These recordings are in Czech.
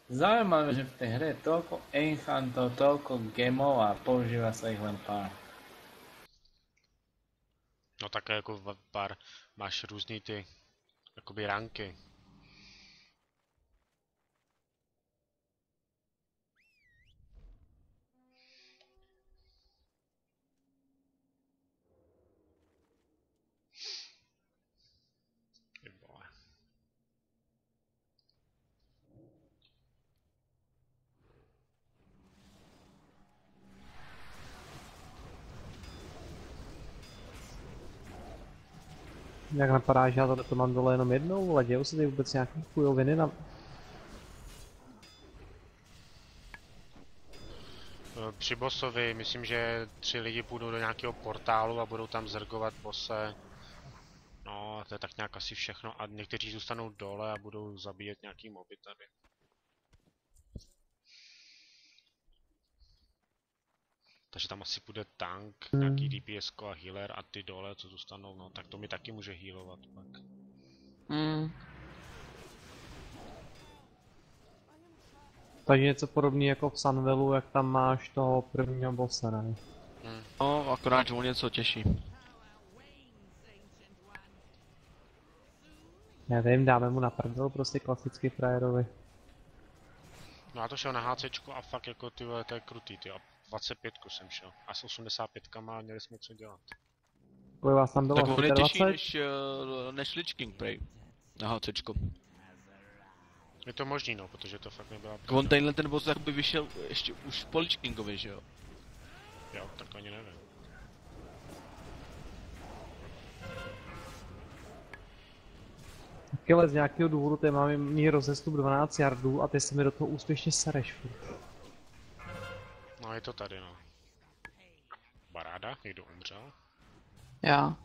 Zaujímavé, že v tej hre je toľko enchantov, toľko gemov a používa sa ich len pár. No také jako pár, máš různý ty, jakoby ranky. Ty vole. Jak napadá, že já to mám dole jenom jednou, ale dějou se tady vůbec nějaký chujoviny na... Při bossovi, myslím, že 3 lidi půjdou do nějakého portálu a budou tam zergovat bosse. No, a to je tak nějak asi všechno. A někteří zůstanou dole a budou zabíjet nějaký moby tady. Takže tam asi bude tank, nějaký DPS a healer a ty dole, co zůstanou, no tak to mi taky může healovat pak. Takže něco podobný jako v Sunwellu, jak tam máš toho prvního bossa, ne? No, akorát, že on něco těžší. Nevím, dáme mu na prdel prostě klasicky frajerovi. No a to šel na HCčko a fakt jako ty vole, to je krutý, ty. 25 jsem šel. A s 85 a měli jsme co dělat. Kolik vás tam bylo? Tak on je těžší 25? než Lich King Prey. Na HCčko. Je to možný, no, protože to fakt nebyla... On tenhle ten boss jakoby vyšel ještě už po Lich Kingovi, že jo? Jo, tak ani nevím. Takhle z nějakého důvodu tady máme mít rozestup 12 yardů a ty se mi do toho úspěšně sereš furt. No je to tady, no. Baráda, někdo umřel. Já.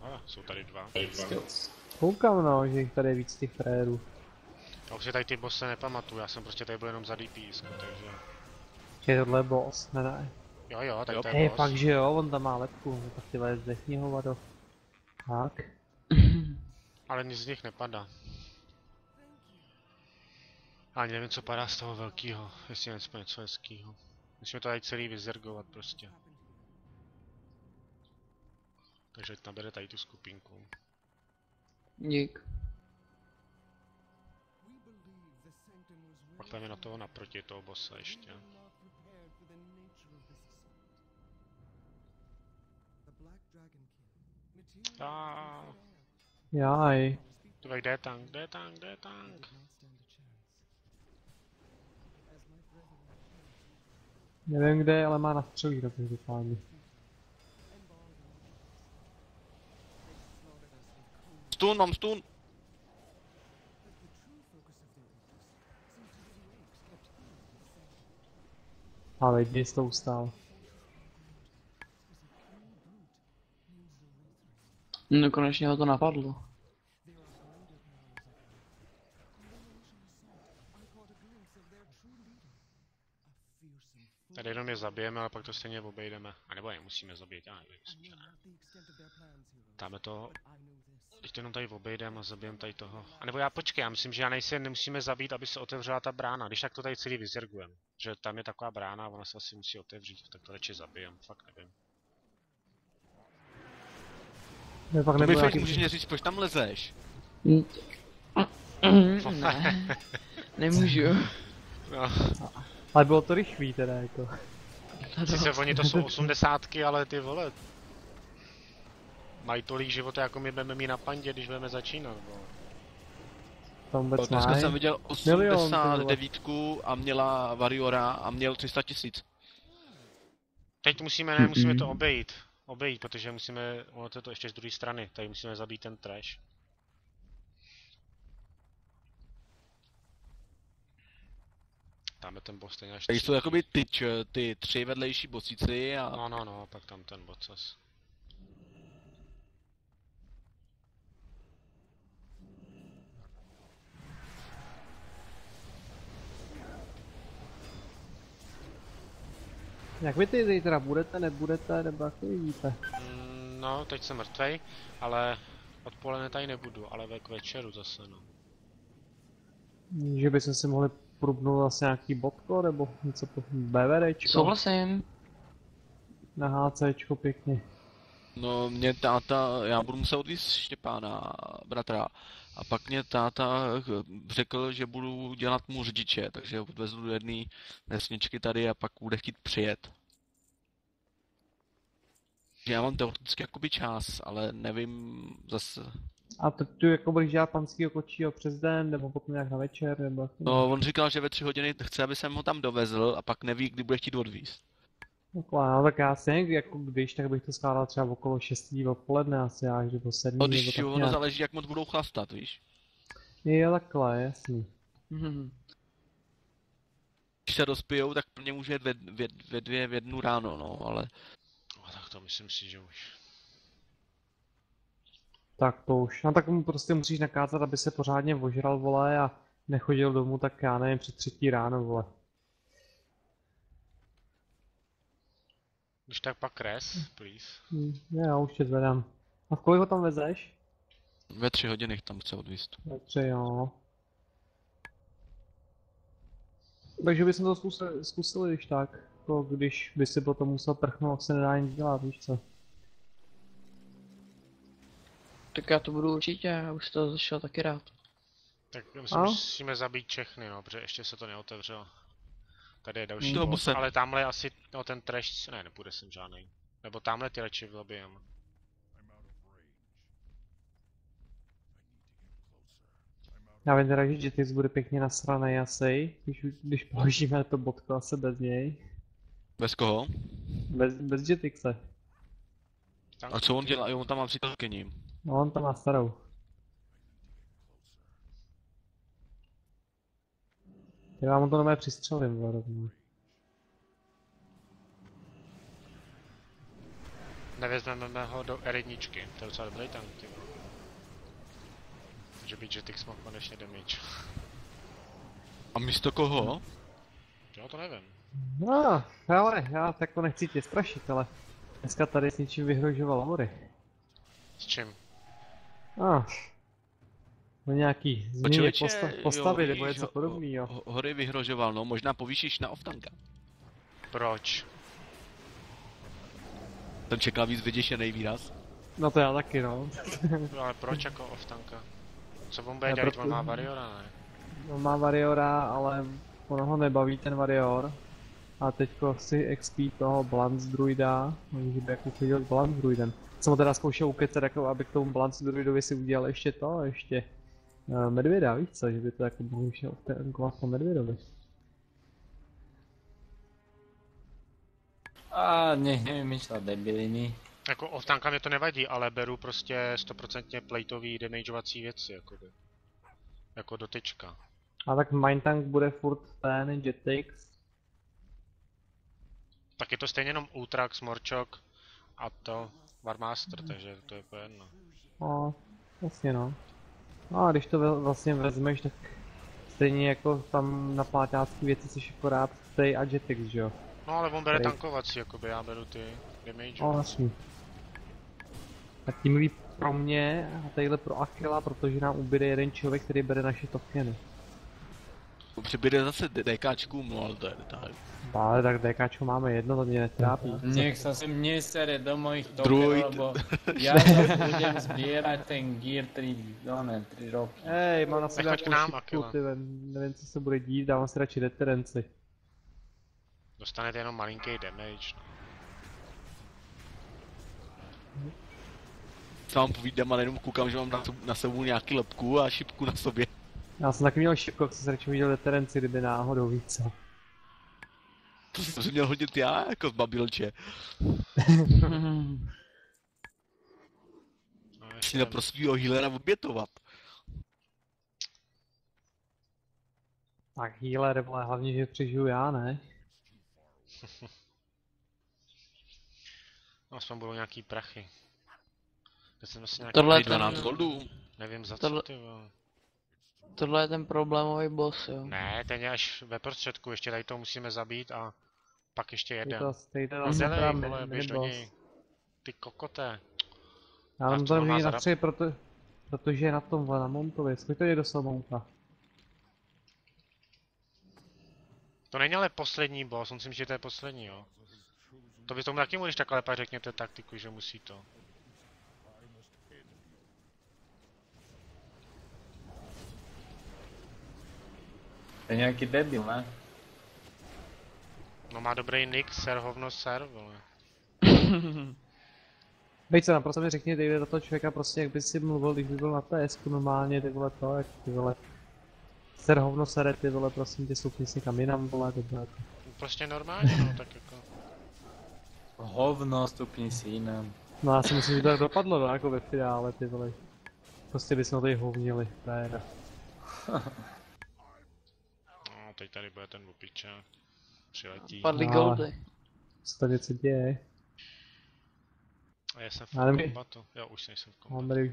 Ale jsou tady dva. Skills. Koukám no, že jich tady je víc těch frajerů. Já už si tady ty bosse nepamatuju, já jsem prostě tady byl jenom za DPS, takže... Je tohle boss, ne. Jo, tady Jo. to je Hej, boss. fakt že jo, on tam má lepku, no tak ty vole zdechni ho vado. Tak. Ale nic z nich nepadá. Ani nevím, co padá z toho velkýho, jestli něco hezkýho. Musíme to tady celý vyzergovat prostě. Takže nabere tady tu skupinku. Dík. Pak tam je na toho naproti toho bossa ještě. A Jaj. kde je tank, kde je tank, kde je tank? Nevím kde je, ale má na střelí dobře vypádí. Stun, mám stun! A lidi s tou stál. No konečně ho to napadlo. Tady jenom je zabijeme, ale pak to stejně obejdeme. A nebo je musíme zabít, já nevím, myslím, že ne. Dáme to... Teď to jenom tady obejdeme a zabijeme tady toho. A nebo já počkej, já myslím, že já nejsem nemusíme zabít, aby se otevřela ta brána. Když tak to tady celý vyzergujeme. Že tam je taková brána a ona se asi musí otevřít, tak to radši zabijem, fakt nevím. Ne, pak To nebude mi fakt nějaký... můžeš mě říct, proč tam lezeš? Ne, nemůžu. No. Ale bylo to rychlý teda jako. Sice oni to jsou 80, ale ty vole. Mají tolik života, jako my budeme mít na pandě, když budeme začínat, vole. To vůbec Dneska jsem mají. viděl Milion, ty vole. 89 a měla Warriora a měl 300 000. Teď musíme to obejít. Obejít, protože musíme, ono to je to ještě z druhé strany, tady musíme zabít ten trash. Tam je ten boss stejně až Tady jsou jakoby ty 3 vedlejší bossíci a... No, pak tam ten boss. Jak vy ty teda budete, nebudete, nebo jak to vidíte? No, teď jsem mrtvej, ale odpoledne tady nebudu, ale k večeru zase, no. Že bychom si mohli průbnout zase nějaký bodko, nebo něco po BVDčko. Souhlasím. Na HCčko pěkně. No, mě táta, já budu muset odvízt Štěpána, bratra. A pak mě táta řekl, že budu dělat mu řidiče, takže ho odvezu do jedné vesničky tady a pak bude chtít přijet. Já mám teoreticky jakoby čas, ale nevím zase. A tu jako budeš dělat panskýho kočího přes den, nebo potom nějak na večer, nebo... No, on říkal, že ve 3 hodiny chce, aby jsem ho tam dovezl a pak neví, kdy bude chtít odvízt. No tak já si někdy, jako když, tak bych to skládal třeba okolo 6 odpoledne asi, až do 7 No, nebo když tak ono nějak. záleží, jak moc budou chlastat, víš? Jo, takhle, jasný. Když se dospijou, tak plně může jet v 1 ráno, no, ale... No, tak to myslím si, že už. Tak to už. No tak mu prostě musíš nakázat, aby se pořádně ožral, vole, a nechodil domů, tak já nevím, před 3 ráno, vole. Když tak pak kres, please. Já už tě zvedám. A v kolik ho tam vezeš? Ve 3 hodiny tam chce odvízt. Ve 3, jo. Takže bychom to zkusili, když tak. Jako když by si potom musel prchnout, se nedá nic dělat, víš co? Tak já to budu určitě, já už to zašel taky rád. Tak myslím, že musíme zabít všechny, no, protože ještě se to neotevřelo. Tady je další boss, ale tamhle asi, no ten trash, ne, nepůjde sem žádnej. Nebo tamhle ty radši zabijem. Já vím teda, že GTX bude pěkně nasranej asi, když položíme to bodko asi bez něj. Bez koho? Bez GTXe. A co on dělá? Jo, on tam má přítelkyni. No on tam má starou. Já vám to nové přistřelím, rovnou. Nevezmeme ho do R1, to je docela dobrý tank, ty. Že by Jetix mohl konečně damage. A místo koho? Jo, to nevím. No, ale já tak to nechci tě strašit, ale dneska tady s něčím vyhrožoval hory. S čím? No nějaký změně postavy nebo víš, něco podobného. Hory vyhrožoval, no, možná povýšíš na Oftanka. Proč? Jsem čekal víc vyděšený výraz. No to já taky, no. No, ale proč jako off-tanka? Co on bude dělat, on má Variora, ne? On má Variora, ale ono ho nebaví ten Varior. A teďko si XP toho Balance Druida, takže by jako chodil s Balance Druidem. Jsem ho teda zkoušel ukecat, jako aby k tomu Balance Druidovi si udělal ještě medvěda, víš co, že by to jako mohl šel tankovat po medvědovi. A nech nevymýšlet debiliny. Jako off-tanka mě to nevadí, ale beru prostě 100% plateový damageovací věci, jakoby. Jako dotyčka. A tak Mindtank bude furt ten Jetix. Tak je to stejně jenom Ultrax, Morchok a to Warmaster, takže to je jedno. No, vlastně no. No a když to vlastně vezmeš, tak stejně jako tam na pláťácký věci jsi akorát tej a Jetix, že jo? No ale on bere tankovací, jakoby já beru ty damage. No vlastně. A tím líp pro mě a tadyhle pro Achilla, protože nám ubyde jeden člověk, který bere naše tokeny. Přibyde zase DKčkům, no ale to je detail. Ale tak DKčko máme jedno, to mě netrápí. Nech sa sem nesere do mojich Druid. tokenov, lebo ja to budem zbierať ten gear 3 roky. Hej, mám na sebe Nechoď k nějakou nám, šipku, Achille. ty nevím co se bude dít, dávám si radši deterenci. Dostanete jenom malinký damage, no. Co vám povídám, ale jenom koukám, že mám na sebou nějaký lepku a šipku na sobě. Já jsem taky měl šipku, jak jsem se radši viděl deterenci, kdyby náhodou víc co. To jsem měl hodit já, jako z babilče. No, Měl pro svýho healera obětovat. Tak healer, vole, hlavně, že přežiju já, ne? no, aspoň budou nějaký prachy. Teď jsem asi nějaký... Tohle je 12 ten, goldů. Nevím za tohle- co, ty vole. tohle je ten problémový boss, jo. Ne, ten je až ve prostředku, ještě tady to musíme zabít a pak ještě Je jeden. to stejně No na dělej, vole, běž do něj. Ty kokoté. Já mám to to má na zarab- 3, protože je na tom, vole, na Montově, skoď to je do Salmonka. To není ale poslední boss, myslím, že to je poslední, jo. To by tomu taky můžeš takhle pak řekněte taktiku, že musí to. To je nějaký debil, ne? No má dobrý nick, ser hovno ser, vole. Bejce, naprosto mi řekni, dejde do toho člověka prostě, jak by si mluvil, když by byl na TS normálně, ty vole to, jak ty vole. Ser hovno sere, ty vole, prosím tě, stoupni si kam jinam, vole, to bylo jako. Prostě normálně, no, tak jako. Hovno, stupni si jinam. No já si myslím, že to tak dopadlo, no, jako ve finále, ty vole. Prostě bychom tady hovnili, frajer. No, teď tady bude ten opičák. Přiletí. Padly No. goldy. Co tady se děje? A já jsem v Ale my- kombatu. Jo, už nejsem v kombatu. Mám tady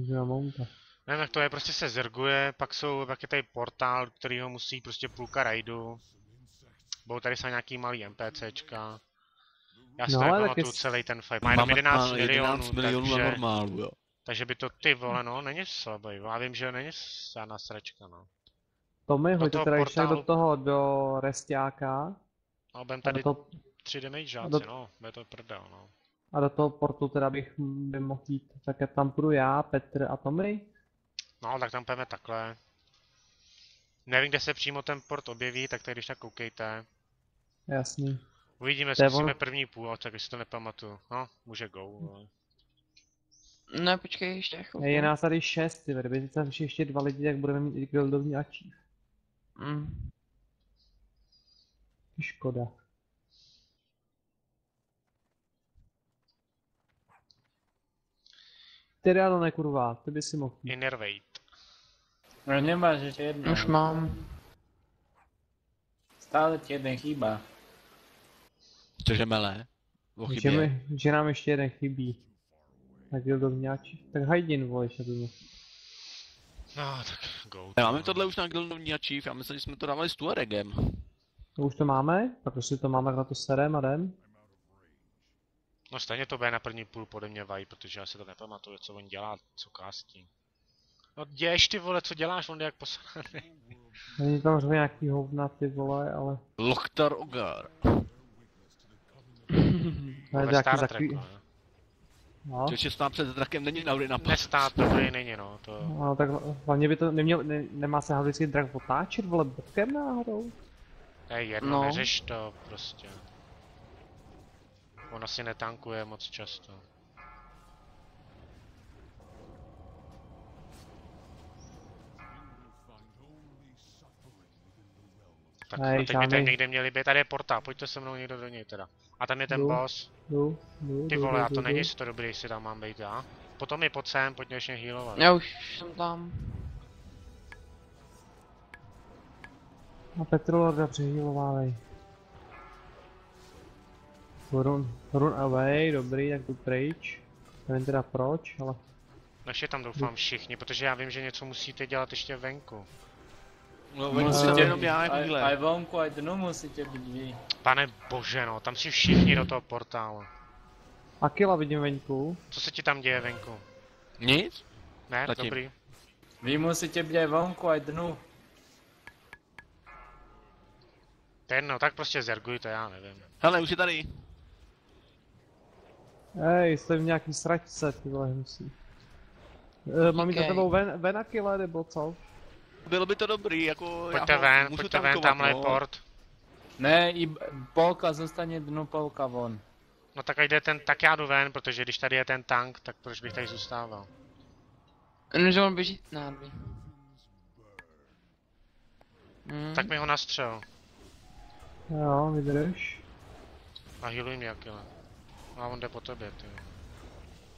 už na mounta. Nevím jak to je, prostě se zerguje, pak je tady portál, který ho musí prostě půlka rajdu. Budou tady se nějaký malý NPCčka. Já si No, to ale nepamatuju taky celý ten fight, má jenom 11 milionů, milionů na takže, normálu, jo. takže by to ty vole no, není slabý, já vím, že není žádná sračka no. To mi Do hoďte toho teda ještě portálu- do toho, do restiáka. No, budem A tady do, toho, 3 damage do- žáci, no, bude to prdel no. a do toho portu teda by mohl jít, tak jak tam půjdu já, Petr a Tommy. No, tak tam půjdeme takhle. Nevím, kde se přímo ten port objeví, tak tady když tak koukejte. Jasný. Uvidíme, To je zkusíme on- první půl, tak si to nepamatuju. No, může go, vole. Ne, počkej ještě chvilku. Je nás tady 6, ty kdyby teď tam přišli ještě 2 lidi, tak budeme mít i guildovní achieve. Mm. Škoda. Ty Riano, kurva, ty by si mohl jít. Innervate. No nemáš ještě jedno. Už mám. Stále ti jeden chýba. Cože mele? O chybě. Že nám ještě jeden chybí. Tak guildovní achieve. Tak hajdin, vole, ještě by mohl. No, tak go. Máme tohle už na Guildovní achieve, já myslím, že jsme to dávali s Tuaregem. No už to máme? Tak si to máme, na to serem a jdem. No stejně to bude na první půl pode mě vaj, protože já si to nepamatuju, co on dělá, co kástí. No děš ty vole, co děláš, on je jak posraný. Není tam řve nějaký hovna, ty vole, ale... Lochtar Ogar. Ale Ve nějaký Star takový... Treku, ne? No. Což je stát před drakem není naudy na Nestát, to tady není no, to... No tak hlavně by to neměl, nemá se havlický drak otáčet, vole, bokem náhodou. To je jedno, No. neřeš to prostě. On asi netankuje moc často. Tak Hej, a teď by žádnej. tady někde měli být, tady je portál, pojďte se mnou někdo do něj teda. A tam je ten Jdu. boss. Jdu, Ty vole, a to není, jestli to dobrý, jestli tam mám být já. Potom mi pojď sem, pojď mě ještě healovat. Já už jsem tam. A Petrolorda přehýlovávej. Run away, dobrý, tak jdu pryč. Nevím teda proč, ale... No ještě tam doufám všichni, protože já vím, že něco musíte dělat ještě venku. No, Musíte- jenom já jako Aj chvíle. vonku, aj dnu musíte být vy. Pane bože no, tam si všichni do toho portálu. Akila vidím venku. Co se ti tam děje venku? Nic? Ne? Zatím. Dobrý. Vy musíte být aj vonku, aj dnu. To je jedno, tak prostě zergujte, já nevím. Hele, už je tady. Ej, jste v nějaký sračce, ty vole, musí. Mám jít za Díkej. tebou ven Akile, nebo co? Bylo by to dobrý, jako Pojďte já ho ven, můžu pojďte ven, tankovat, tamhle je no. port. Ne, i polka zostane dnu, polka von. No tak ať jde ten, tak já jdu ven, protože když tady je ten tank, tak proč bych tady zůstával? Jenom, že on běží nábí. Tak mi ho nastřel. Jo, vydrž. A healuj mě, Akile. A on jde po tobě, ty.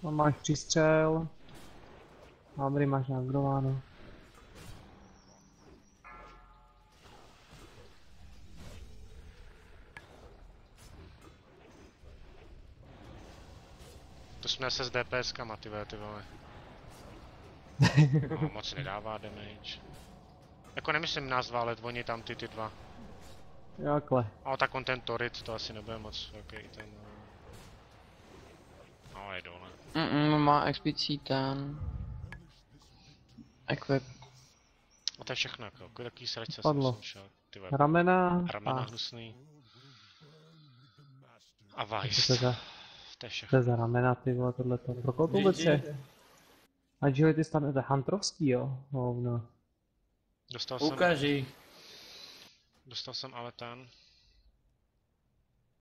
Tam máš přístřel. Dobrý, máš nagrováno. To jsme se s DPSkama, ty vole. No, moc nedává damage. Jako nemyslím nás dva, ale oni tam ty dva. Jakhle. A tak on ten Torit, to asi nebude moc velký ten... No, je dole. Má explicit ten... Equip. A to je všechno jako, takový sračce Padlo. jsem šel. Ty vole, Ramena. ramena A hnusný. A co Vice. to je za, To je to všechno. je za ramena, ty vole, tohleto. Pro koho to vůbec je? Agility stane, to je Huntrovský, jo? No. Dostal jsem Ukaži. ale ten.